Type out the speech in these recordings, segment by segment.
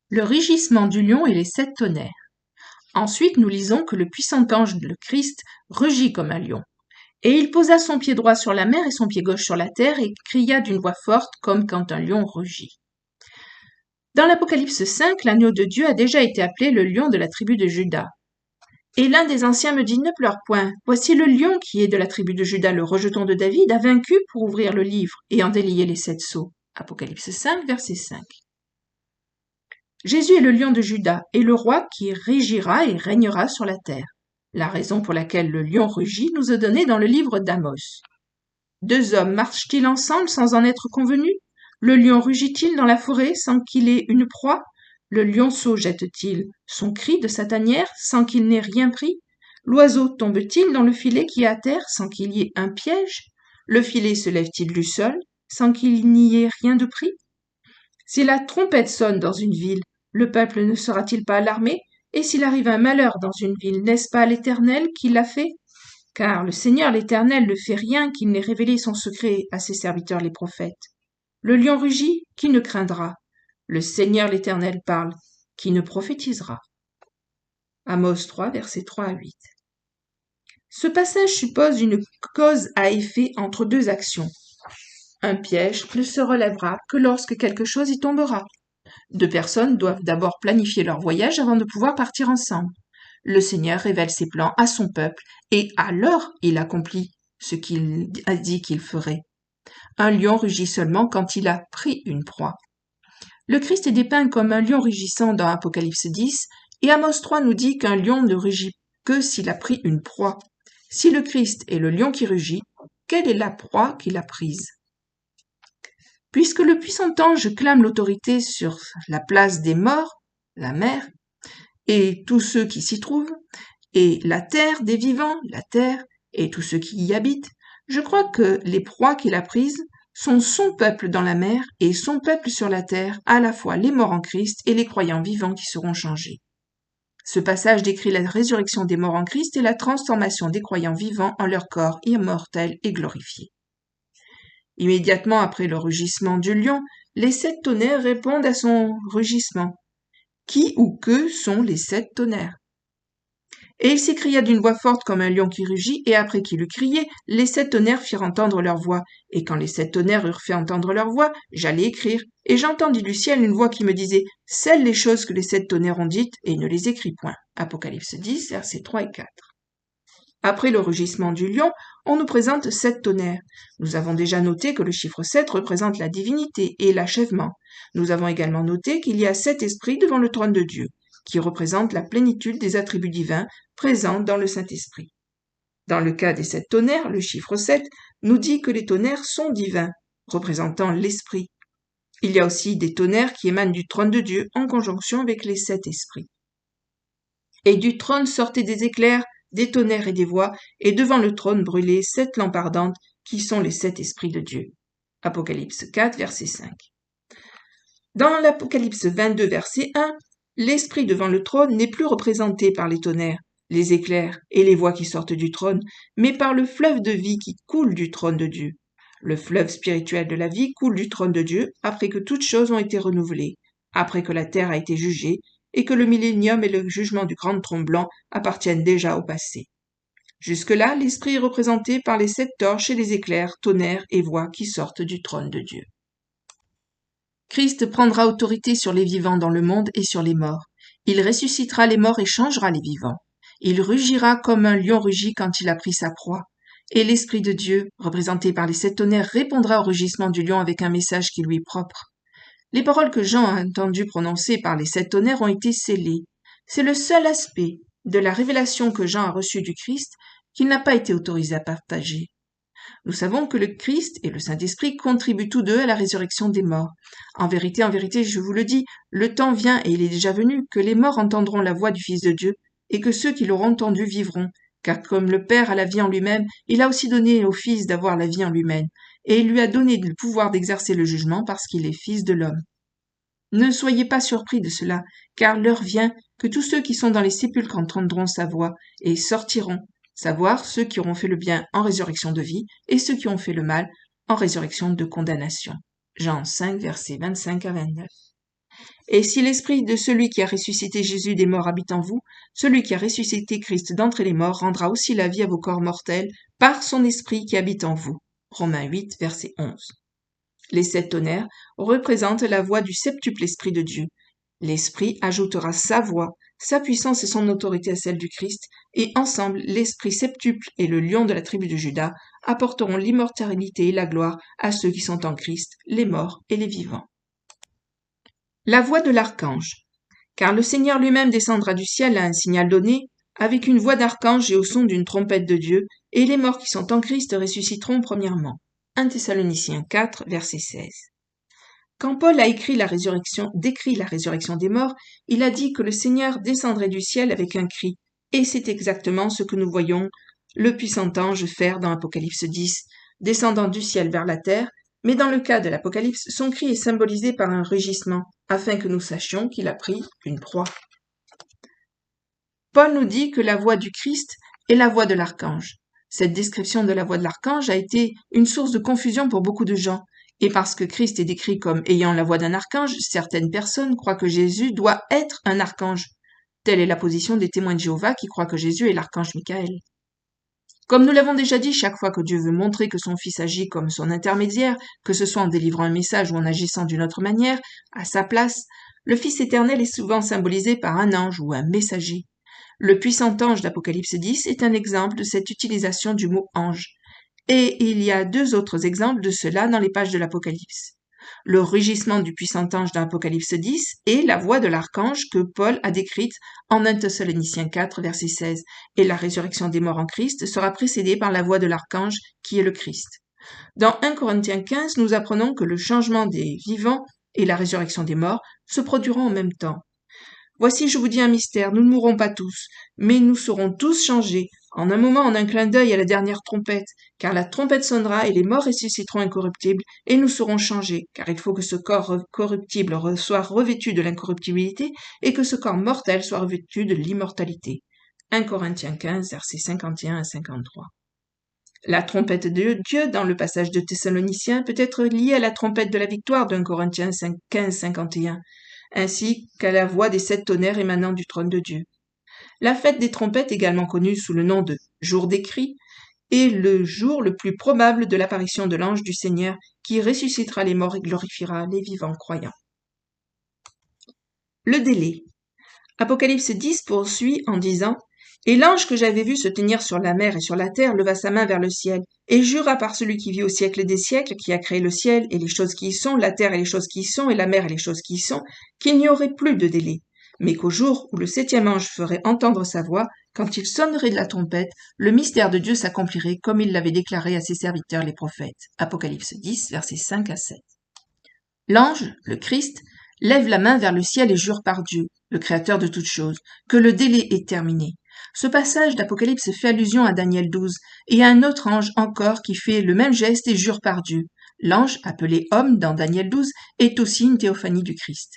Le rugissement du lion et les 7 tonnerres. Ensuite, nous lisons que le puissant ange, le Christ, rugit comme un lion. Et il posa son pied droit sur la mer et son pied gauche sur la terre et cria d'une voix forte comme quand un lion rugit. Dans l'Apocalypse 5, l'agneau de Dieu a déjà été appelé le lion de la tribu de Juda. Et l'un des anciens me dit, ne pleure point, voici le lion qui est de la tribu de Juda, le rejeton de David, a vaincu pour ouvrir le livre et en délier les 7 sceaux. Apocalypse 5, verset 5. Jésus est le lion de Juda et le roi qui régira et régnera sur la terre. La raison pour laquelle le lion rugit nous est donnée dans le livre d'Amos. 2 hommes marchent-ils ensemble sans en être convenus? Le lion rugit-il dans la forêt sans qu'il ait une proie? Le lionceau jette-t-il son cri de sa tanière sans qu'il n'ait rien pris? L'oiseau tombe-t-il dans le filet qui est à terre sans qu'il y ait un piège? Le filet se lève-t-il du sol sans qu'il n'y ait rien de pris? Si la trompette sonne dans une ville, le peuple ne sera-t-il pas alarmé? Et s'il arrive un malheur dans une ville, n'est-ce pas l'Éternel qui l'a fait? Car le Seigneur l'Éternel ne fait rien qu'il n'ait révélé son secret à ses serviteurs les prophètes. Le lion rugit, qui ne craindra? Le Seigneur l'Éternel parle, qui ne prophétisera? Amos 3, versets 3 à 8. Ce passage suppose une cause à effet entre 2 actions. Un piège ne se relèvera que lorsque quelque chose y tombera. 2 personnes doivent d'abord planifier leur voyage avant de pouvoir partir ensemble. Le Seigneur révèle ses plans à son peuple et alors il accomplit ce qu'il a dit qu'il ferait. Un lion rugit seulement quand il a pris une proie. Le Christ est dépeint comme un lion rugissant dans Apocalypse 10 et Amos 3 nous dit qu'un lion ne rugit que s'il a pris une proie. Si le Christ est le lion qui rugit, quelle est la proie qu'il a prise? Puisque le puissant ange clame l'autorité sur la place des morts, la mer, et tous ceux qui s'y trouvent, et la terre des vivants, la terre, et tous ceux qui y habitent, je crois que les proies qu'il a prises sont son peuple dans la mer et son peuple sur la terre, à la fois les morts en Christ et les croyants vivants qui seront changés. Ce passage décrit la résurrection des morts en Christ et la transformation des croyants vivants en leur corps immortel et glorifié. Immédiatement après le rugissement du lion, les 7 tonnerres répondent à son rugissement. Qui ou que sont les 7 tonnerres? Et il s'écria d'une voix forte comme un lion qui rugit, et après qu'il eut crié, les 7 tonnerres firent entendre leur voix. Et quand les 7 tonnerres eurent fait entendre leur voix, j'allais écrire, et j'entendis du ciel une voix qui me disait, scelle les choses que les 7 tonnerres ont dites, et ne les écris point. Apocalypse 10, versets 3 et 4. Après le rugissement du lion, on nous présente 7 tonnerres. Nous avons déjà noté que le chiffre 7 représente la divinité et l'achèvement. Nous avons également noté qu'il y a 7 esprits devant le trône de Dieu, qui représentent la plénitude des attributs divins présents dans le Saint-Esprit. Dans le cas des 7 tonnerres, le chiffre 7 nous dit que les tonnerres sont divins, représentant l'Esprit. Il y a aussi des tonnerres qui émanent du trône de Dieu en conjonction avec les 7 esprits. Et du trône sortaient des éclairs, des tonnerres et des voix, et devant le trône brûlaient 7 lampes ardentes, qui sont les 7 esprits de Dieu. Apocalypse 4, verset 5. Dans l'Apocalypse 22, verset 1, l'esprit devant le trône n'est plus représenté par les tonnerres, les éclairs et les voix qui sortent du trône, mais par le fleuve de vie qui coule du trône de Dieu. Le fleuve spirituel de la vie coule du trône de Dieu après que toutes choses ont été renouvelées, après que la terre a été jugée, et que le millénium et le jugement du grand trône blanc appartiennent déjà au passé. Jusque-là, l'esprit est représenté par les 7 torches et les éclairs, tonnerres et voix qui sortent du trône de Dieu. Christ prendra autorité sur les vivants dans le monde et sur les morts. Il ressuscitera les morts et changera les vivants. Il rugira comme un lion rugit quand il a pris sa proie. Et l'Esprit de Dieu, représenté par les 7 tonnerres, répondra au rugissement du lion avec un message qui lui est propre. Les paroles que Jean a entendues prononcer par les 7 tonnerres ont été scellées. C'est le seul aspect de la révélation que Jean a reçue du Christ qu'il n'a pas été autorisé à partager. Nous savons que le Christ et le Saint-Esprit contribuent tous deux à la résurrection des morts. En vérité, je vous le dis, le temps vient et il est déjà venu que les morts entendront la voix du Fils de Dieu et que ceux qui l'auront entendu vivront. Car comme le Père a la vie en lui-même, il a aussi donné au Fils d'avoir la vie en lui-même. Et il lui a donné le pouvoir d'exercer le jugement parce qu'il est Fils de l'homme. Ne soyez pas surpris de cela, car l'heure vient que tous ceux qui sont dans les sépulcres entendront sa voix et sortiront, savoir ceux qui auront fait le bien en résurrection de vie et ceux qui ont fait le mal en résurrection de condamnation. Jean 5, versets 25 à 29. Et si l'esprit de celui qui a ressuscité Jésus des morts habite en vous, celui qui a ressuscité Christ d'entre les morts rendra aussi la vie à vos corps mortels par son esprit qui habite en vous. Romains 8, verset 11. Les 7 tonnerres représentent la voix du septuple esprit de Dieu. L'esprit ajoutera sa voix, sa puissance et son autorité à celle du Christ, et ensemble, l'esprit septuple et le lion de la tribu de Juda apporteront l'immortalité et la gloire à ceux qui sont en Christ, les morts et les vivants. La voix de l'archange. Car le Seigneur lui-même descendra du ciel à un signal donné, avec une voix d'archange et au son d'une trompette de Dieu, et les morts qui sont en Christ ressusciteront premièrement. 1 Thessaloniciens 4, verset 16. Quand Paul a décrit la résurrection des morts, il a dit que le Seigneur descendrait du ciel avec un cri, et c'est exactement ce que nous voyons le puissant ange faire dans Apocalypse 10, descendant du ciel vers la terre, mais dans le cas de l'Apocalypse, son cri est symbolisé par un rugissement, afin que nous sachions qu'il a pris une proie. Paul nous dit que la voix du Christ est la voix de l'archange. Cette description de la voix de l'archange a été une source de confusion pour beaucoup de gens, et parce que Christ est décrit comme ayant la voix d'un archange, certaines personnes croient que Jésus doit être un archange. Telle est la position des témoins de Jéhovah qui croient que Jésus est l'archange Michael. Comme nous l'avons déjà dit, chaque fois que Dieu veut montrer que son Fils agit comme son intermédiaire, que ce soit en délivrant un message ou en agissant d'une autre manière, à sa place, le Fils éternel est souvent symbolisé par un ange ou un messager. Le puissant ange d'Apocalypse 10 est un exemple de cette utilisation du mot ange. Et il y a 2 autres exemples de cela dans les pages de l'Apocalypse. Le rugissement du puissant ange dans Apocalypse 10 et la voix de l'archange que Paul a décrite en 1 Thessaloniciens 4, verset 16. Et la résurrection des morts en Christ sera précédée par la voix de l'archange qui est le Christ. Dans 1 Corinthiens 15, nous apprenons que le changement des vivants et la résurrection des morts se produiront en même temps. Voici, je vous dis un mystère, nous ne mourrons pas tous, mais nous serons tous changés, en un moment, en un clin d'œil à la dernière trompette, car la trompette sonnera et les morts ressusciteront incorruptibles, et nous serons changés, car il faut que ce corps corruptible soit revêtu de l'incorruptibilité, et que ce corps mortel soit revêtu de l'immortalité. 1 Corinthiens 15, versets 51 à 53. La trompette de Dieu, dans le passage de Thessaloniciens, peut être liée à la trompette de la victoire d'1 Corinthiens 15, 51. Ainsi qu'à la voix des 7 tonnerres émanant du trône de Dieu. La fête des trompettes, également connue sous le nom de jour des cris, est le jour le plus probable de l'apparition de l'ange du Seigneur qui ressuscitera les morts et glorifiera les vivants croyants. Le délai. Apocalypse 10 poursuit en disant « Et l'ange que j'avais vu se tenir sur la mer et sur la terre leva sa main vers le ciel, et jura par celui qui vit au siècle des siècles, qui a créé le ciel et les choses qui y sont, la terre et les choses qui y sont, et la mer et les choses qui y sont, qu'il n'y aurait plus de délai, mais qu'au jour où le 7e ange ferait entendre sa voix, quand il sonnerait de la trompette, le mystère de Dieu s'accomplirait comme il l'avait déclaré à ses serviteurs les prophètes. » Apocalypse 10, versets 5 à 7. L'ange, le Christ, lève la main vers le ciel et jure par Dieu, le Créateur de toutes choses, que le délai est terminé. Ce passage d'Apocalypse fait allusion à Daniel 12 et à un autre ange encore qui fait le même geste et jure par Dieu. L'ange, appelé homme dans Daniel 12, est aussi une théophanie du Christ.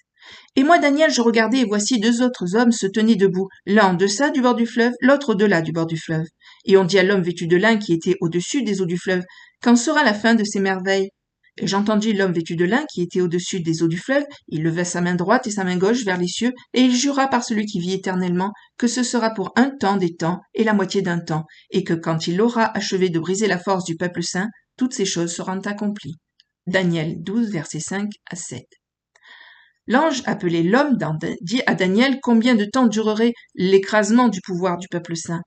Et moi, Daniel, je regardais et voici 2 autres hommes se tenaient debout, l'un en deçà du bord du fleuve, l'autre au-delà du bord du fleuve. Et on dit à l'homme vêtu de lin qui était au-dessus des eaux du fleuve, quand sera la fin de ces merveilles? Et j'entendis l'homme vêtu de lin qui était au-dessus des eaux du fleuve, il leva sa main droite et sa main gauche vers les cieux, et il jura par celui qui vit éternellement que ce sera pour un temps des temps et la moitié d'un temps, et que quand il aura achevé de briser la force du peuple saint, toutes ces choses seront accomplies. Daniel 12, versets 5 à 7. L'ange appelé l'homme dit à Daniel combien de temps durerait l'écrasement du pouvoir du peuple saint.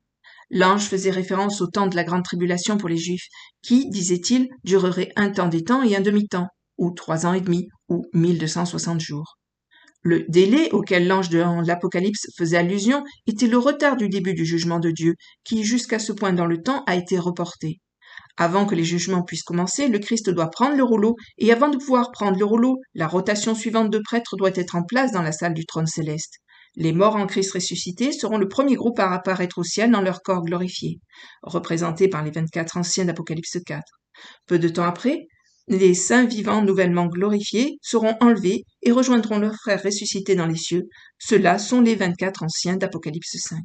L'ange faisait référence au temps de la grande tribulation pour les Juifs, qui, disait-il, durerait un temps des temps et un demi-temps, ou 3 ans et demi, ou 1260 jours. Le délai auquel l'ange de l'Apocalypse faisait allusion était le retard du début du jugement de Dieu, qui, jusqu'à ce point dans le temps, a été reporté. Avant que les jugements puissent commencer, le Christ doit prendre le rouleau, et avant de pouvoir prendre le rouleau, la rotation suivante de prêtres doit être en place dans la salle du trône céleste. Les morts en Christ ressuscités seront le premier groupe à apparaître au ciel dans leur corps glorifié, représentés par les 24 anciens d'Apocalypse 4. Peu de temps après, les saints vivants nouvellement glorifiés seront enlevés et rejoindront leurs frères ressuscités dans les cieux. Ceux-là sont les 24 anciens d'Apocalypse 5.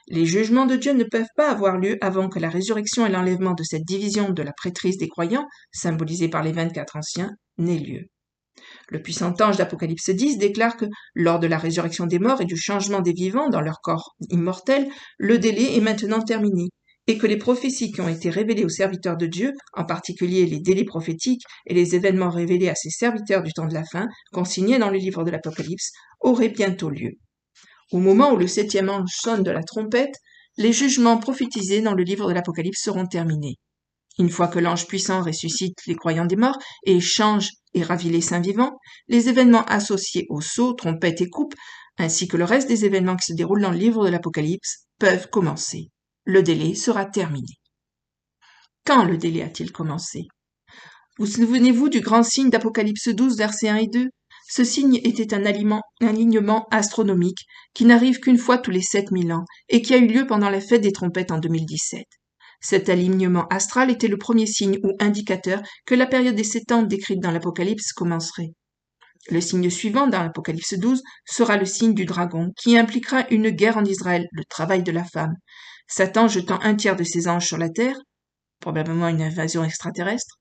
Les jugements de Dieu ne peuvent pas avoir lieu avant que la résurrection et l'enlèvement de cette division de la prêtrise des croyants, symbolisée par les 24 anciens, n'aient lieu. Le puissant ange d'Apocalypse 10 déclare que, lors de la résurrection des morts et du changement des vivants dans leur corps immortel, le délai est maintenant terminé, et que les prophéties qui ont été révélées aux serviteurs de Dieu, en particulier les délais prophétiques et les événements révélés à ses serviteurs du temps de la fin, consignés dans le livre de l'Apocalypse, auraient bientôt lieu. Au moment où le 7e ange sonne de la trompette, les jugements prophétisés dans le livre de l'Apocalypse seront terminés. Une fois que l'ange puissant ressuscite les croyants des morts et change et ravit les saints vivants, les événements associés aux sceaux, trompettes et coupes, ainsi que le reste des événements qui se déroulent dans le livre de l'Apocalypse, peuvent commencer. Le délai sera terminé. Quand le délai a-t-il commencé? Vous souvenez-vous du grand signe d'Apocalypse 12, versets 1 et 2? Ce signe était un alignement astronomique qui n'arrive qu'une fois tous les 7000 ans et qui a eu lieu pendant la fête des trompettes en 2017. Cet alignement astral était le premier signe ou indicateur que la période des 7 ans décrite dans l'Apocalypse commencerait. Le signe suivant dans l'Apocalypse 12 sera le signe du dragon, qui impliquera une guerre en Israël, le travail de la femme. Satan jetant un tiers de ses anges sur la terre, probablement une invasion extraterrestre,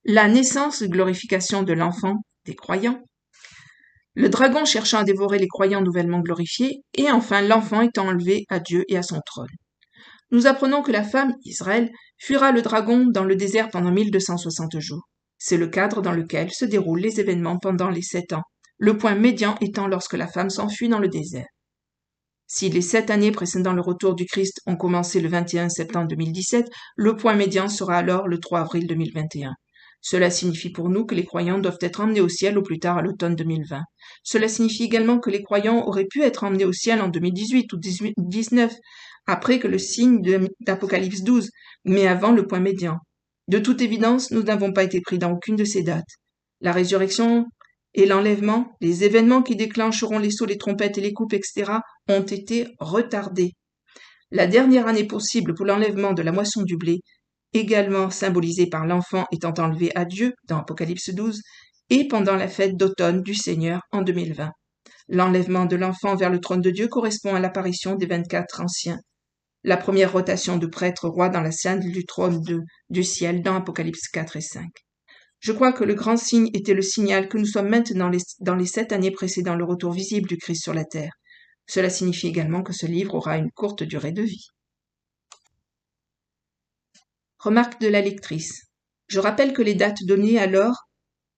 la naissance et glorification de l'enfant des croyants, le dragon cherchant à dévorer les croyants nouvellement glorifiés, et enfin l'enfant étant enlevé à Dieu et à son trône. Nous apprenons que la femme, Israël, fuira le dragon dans le désert pendant 1260 jours. C'est le cadre dans lequel se déroulent les événements pendant les 7 ans, le point médian étant lorsque la femme s'enfuit dans le désert. Si les 7 années précédant le retour du Christ ont commencé le 21 septembre 2017, le point médian sera alors le 3 avril 2021. Cela signifie pour nous que les croyants doivent être emmenés au ciel au plus tard à l'automne 2020. Cela signifie également que les croyants auraient pu être emmenés au ciel en 2018 ou 2019, après que le signe d'Apocalypse 12, mais avant le point médian. De toute évidence, nous n'avons pas été pris dans aucune de ces dates. La résurrection et l'enlèvement, les événements qui déclencheront les sauts, les trompettes et les coupes, etc., ont été retardés. La dernière année possible pour l'enlèvement de la moisson du blé, également symbolisée par l'enfant étant enlevé à Dieu dans Apocalypse 12, et pendant la fête d'automne du Seigneur en 2020. L'enlèvement de l'enfant vers le trône de Dieu correspond à l'apparition des 24 anciens. La première rotation de prêtres rois dans la scène du trône du ciel dans Apocalypse 4 et 5. Je crois que le grand signe était le signal que nous sommes maintenant dans les 7 années précédant le retour visible du Christ sur la terre. Cela signifie également que ce livre aura une courte durée de vie. Remarque de la lectrice. Je rappelle que les dates données alors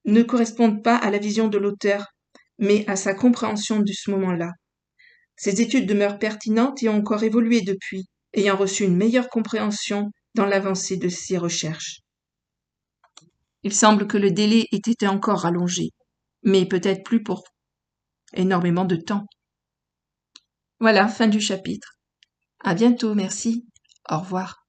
ne correspondent pas à la vision de l'auteur, mais à sa compréhension de ce moment-là. Ces études demeurent pertinentes et ont encore évolué depuis, ayant reçu une meilleure compréhension dans l'avancée de ses recherches. Il semble que le délai ait été encore rallongé, mais peut-être plus pour énormément de temps. Voilà, fin du chapitre. À bientôt, merci. Au revoir.